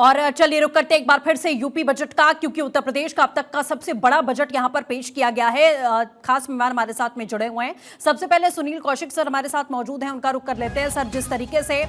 और चलिए रुक करते एक बार फिर से यूपी बजट का, क्योंकि उत्तर प्रदेश का अब तक का सबसे बड़ा बजट यहां पर पेश किया गया है। खास मेहमान हमारे साथ में जुड़े हुए हैं। सबसे पहले सुनील कौशिक सर हमारे साथ मौजूद हैं, उनका रुख कर लेते हैं। सर, जिस तरीके से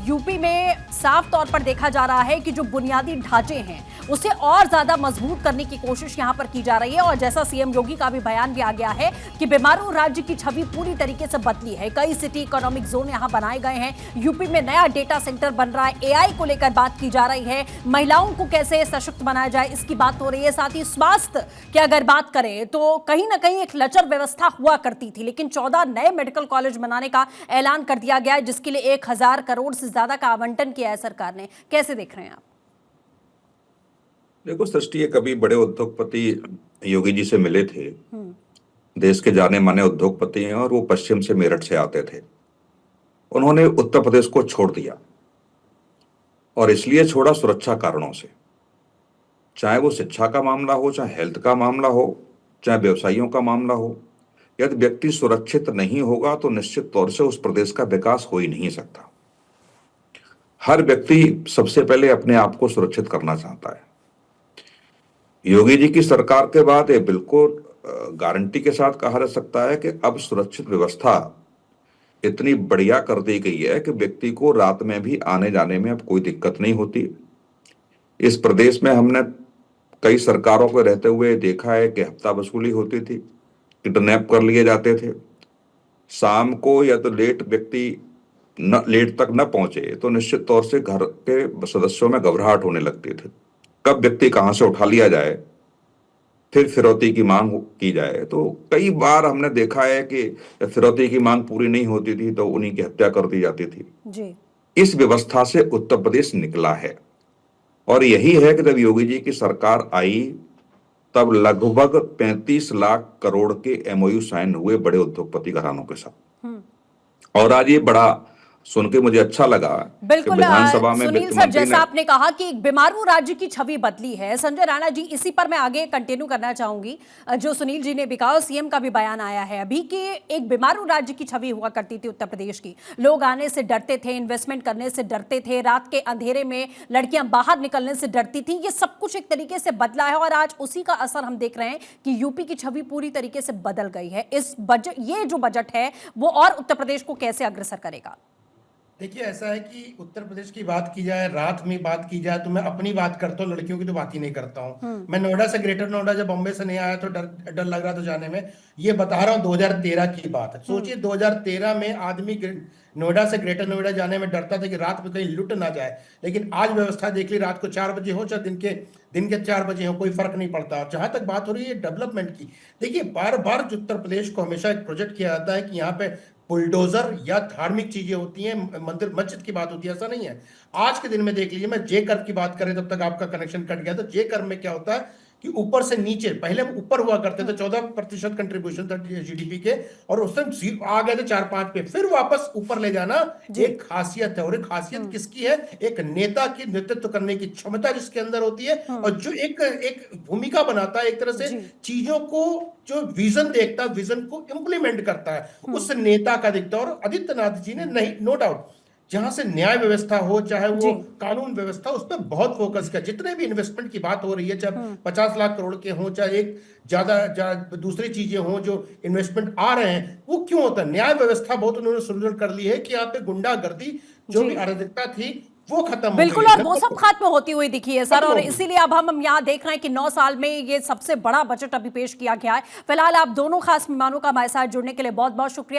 यूपी में साफ तौर पर देखा जा रहा है कि जो बुनियादी ढांचे हैं उसे और ज्यादा मजबूत करने की कोशिश यहां पर की जा रही है, और जैसा सीएम योगी का भी बयान भी आ गया है कि बीमारू राज्य की छवि पूरी तरीके से बदली है। कई सिटी इकोनॉमिक जोन यहां बनाए गए हैं। यूपी में नया डेटा सेंटर बन रहा है, एआई को लेकर बात की जा रही है, महिलाओं को कैसे सशक्त बनाया जाए इसकी बात हो रही है। साथ ही स्वास्थ्य की अगर बात करें तो कहीं ना कहीं एक लचर व्यवस्था हुआ करती थी, लेकिन 14 नए मेडिकल कॉलेज बनाने का ऐलान कर दिया गया है, जिसके लिए 1000 करोड़ से ज्यादा का आवंटन किया है सरकार ने। कैसे देख रहे हैं आप? देखो सृष्टि, ये कभी बड़े उद्योगपति योगी जी से मिले थे। देश के जाने माने उद्योगपति हैं और वो पश्चिम से, मेरठ से आते थे। उन्होंने उत्तर प्रदेश को छोड़ दिया, और इसलिए छोड़ा सुरक्षा कारणों से। चाहे वो शिक्षा का मामला हो, चाहे हेल्थ का मामला हो, चाहे व्यवसायियों का मामला हो। यदि व्यक्ति सुरक्षित नहीं होगा तो निश्चित तौर से उस प्रदेश का विकास हो ही नहीं सकता। हर व्यक्ति सबसे पहले अपने आप को सुरक्षित करना चाहता है। योगी जी की सरकार के बाद ये बिल्कुल गारंटी के साथ कहा जा सकता है कि अब सुरक्षित व्यवस्था इतनी बढ़िया कर दी गई है कि व्यक्ति को रात में भी आने जाने में अब कोई दिक्कत नहीं होती। इस प्रदेश में हमने कई सरकारों को रहते हुए देखा है कि हफ्ता वसूली होती थी, किडनैप कर लिए जाते थे। शाम को या तो लेट तक न पहुंचे तो निश्चित तौर से घर के सदस्यों में घबराहट होने लगती थी, कब व्यक्ति कहां से उठा लिया जाए, फिर फिरौती की मांग की जाए। तो कई बार हमने देखा है कि फिरौती की मांग पूरी नहीं होती थी तो उन्हीं की हत्या कर दी जाती थी जी। इस व्यवस्था से उत्तर प्रदेश निकला है, और यही है कि जब योगी जी की सरकार आई तब लगभग 35 लाख करोड़ के एमओयू साइन हुए बड़े उद्योगपति घरानों के साथ। और आज ये बड़ा सुन के मुझे अच्छा लगा। बिल्कुल विधानसभा में सुनील सर, जैसा आपने कहा कि एक बीमारू राज्य की छवि बदली है। संजय राणा जी, इसी पर मैं आगे कंटिन्यू करना चाहूंगी। जो सुनील जी ने भी कहा, सीएम का भी बयान आया है अभी कि एक बीमारू राज्य की छवि हुआ करती थी उत्तर प्रदेश की। लोग आने से डरते थे, इन्वेस्टमेंट करने से डरते थे, रात के अंधेरे में लड़कियां बाहर निकलने से डरती थी। ये सब कुछ एक तरीके से बदला है, और आज उसी का असर हम देख रहे हैं कि यूपी की छवि पूरी तरीके से बदल गई है। इस बजट, ये जो बजट है वो और उत्तर प्रदेश को कैसे अग्रसर करेगा? देखिए, ऐसा है कि उत्तर प्रदेश की बात की जाए, रात में बात की जाए, तो मैं अपनी बात करता हूँ, लड़कियों की तो बात ही नहीं करता हूँ। मैं नोएडा से, ग्रेटर नोएडा जब बॉम्बे से नहीं आया तो डर लग रहा था जाने में। ये बता रहा हूँ 2013 की बात है। सोचिए 2013 में आदमी नोएडा से ग्रेटर नोएडा जाने में डरता था कि रात में कहीं लुट ना जाए। लेकिन आज व्यवस्था देख ली, रात को 4 बजे हो चाहे दिन के 4 बजे हो, कोई फर्क नहीं पड़ता। और जहां तक बात हो रही है डेवलपमेंट की, देखिए बार बार उत्तर प्रदेश को हमेशा एक प्रोजेक्ट किया जाता है कि यहाँ पे बुलडोजर या धार्मिक चीजें होती हैं, मंदिर मस्जिद की बात होती है, ऐसा नहीं है। आज के दिन में देख लीजिए, मैं जे कर्व की बात करें, तब तक आपका कनेक्शन कट गया। तो जे कर्व में क्या होता है कि ऊपर से नीचे, पहले हम ऊपर हुआ करते थे, 14% कंट्रीब्यूशन था जीडीपी के, और उस टाइम आ गए थे 4-5 पे, फिर वापस ऊपर ले जाना एक खासियत है। और एक खासियत किसकी है? एक नेता की नेतृत्व करने की क्षमता जिसके अंदर होती है, और जो एक भूमिका बनाता है, एक तरह से चीजों को जो विजन देखता है, विजन को इंप्लीमेंट करता है, उस नेता का दिखता है। और आदित्यनाथ जी ने, नहीं, नो डाउट, जहां से न्याय व्यवस्था हो, चाहे वो कानून व्यवस्था, उस पर बहुत फोकस किया। जितने भी इन्वेस्टमेंट की बात हो रही है, चाहे 50 लाख करोड़ के हों, चाहे एक ज्यादा दूसरी चीजें हों, जो इन्वेस्टमेंट आ रहे हैं, वो क्यों होता है? न्याय व्यवस्था बहुत उन्होंने सुदृढ़ कर ली है कि यहाँ पे गुंडागर्दी, जो भी अराजकता थी, वो खत्म हो गई। बिल्कुल, और वो सब खत्म होती हुई दिखी है सर, और इसीलिए अब हम यहाँ देख रहे हैं कि 9 साल में ये सबसे बड़ा बजट अभी पेश किया गया है। फिलहाल आप दोनों खास मेहमानों का हमारे साथ जुड़ने के लिए बहुत बहुत शुक्रिया।